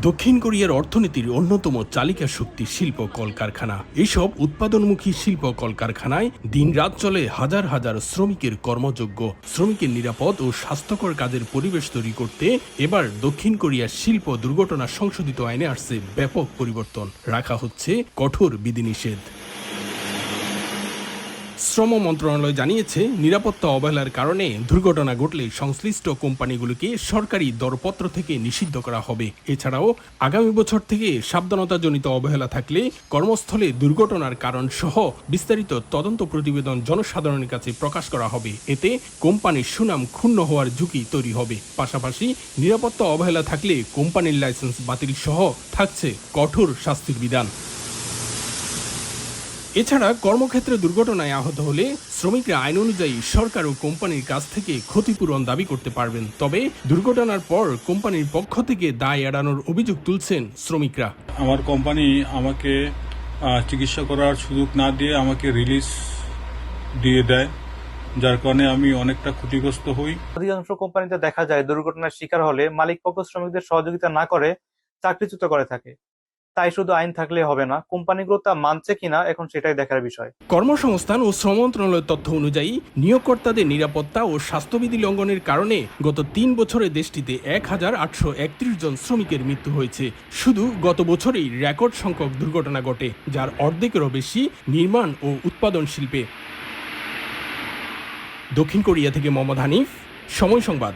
দক্ষিণ কোরিয়ার অর্থনীতির অন্যতম চালিকা শক্তি শিল্প কলকারখানা। এসব উৎপাদনমুখী শিল্প কলকারখানায় দিনরাত চলে হাজার হাজার শ্রমিকের কর্মযোগ্য। শ্রমিকের নিরাপদ ও স্বাস্থ্যকর কাজের পরিবেশ তৈরি করতে এবার দক্ষিণ কোরিয়ার শিল্প দুর্ঘটনা সংশোধিত আইনে আসছে ব্যাপক পরিবর্তন। রাখা হচ্ছে কঠোর বিধিনিষেধ। শ্রম মন্ত্রণালয় জানিয়েছে, নিরাপত্তা অবহেলার কারণে দুর্ঘটনা ঘটলে সংশ্লিষ্ট কোম্পানিগুলোকে সরকারি দরপত্র থেকে নিষিদ্ধ করা হবে। এছাড়াও আগামী বছর থেকে সাবধানতাজনিত অবহেলা থাকলে কর্মস্থলে দুর্ঘটনার কারণ সহ বিস্তারিত তদন্ত প্রতিবেদন জনসাধারণের কাছে প্রকাশ করা হবে। এতে কোম্পানির সুনাম ক্ষুণ্ণ হওয়ার ঝুঁকি তৈরি হবে। পাশাপাশি নিরাপত্তা অবহেলা থাকলে কোম্পানির লাইসেন্স বাতিল সহ থাকছে কঠোর শাস্তির বিধান। এছাড়া কর্মক্ষেত্রে দুর্ঘটনায় আহত হলে শ্রমিকরা আইন অনুযায়ী সরকার ও কোম্পানির কাছ থেকে ক্ষতিপূরণ দাবি করতে পারবেন। তবে দুর্ঘটনার পর কোম্পানির পক্ষ থেকে দায় এড়ানোর অভিযোগ তুলছেন শ্রমিকরা। আমার কোম্পানি আমাকে চিকিৎসা করার সুযোগ না দিয়ে আমাকে রিলিজ দিয়ে দেয়, যার কারণে আমি অনেকটা ক্ষতিগ্রস্ত হই। অধিকাংশ কোম্পানিতে দেখা যায় দুর্ঘটনার শিকার হলে মালিক পক্ষ শ্রমিকদের সহযোগিতা না করে চাকরিচ্যুত করে থাকে। তাই শুধু আইন থাকলে হবে না, কোম্পানিগুলো তা মানছে কিনা এখন সেটাই দেখার বিষয়। কর্মসংস্থান ও শ্রম মন্ত্রণালয়ের তথ্য অনুযায়ী নিয়োগকর্তাদের নিরাপত্তা ও স্বাস্থ্যবিধি লঙ্ঘনের কারণে গত ৩ বছরে দেশটিতে ১,৮৩১ জন শ্রমিকের মৃত্যু হয়েছে। শুধু গত বছরেই রেকর্ড সংখ্যক দুর্ঘটনা ঘটে, যার অর্ধেকেরও বেশি নির্মাণ ও উৎপাদন শিল্পে। দক্ষিণ কোরিয়া থেকে মোহাম্মদ হানিফ, সময় সংবাদ।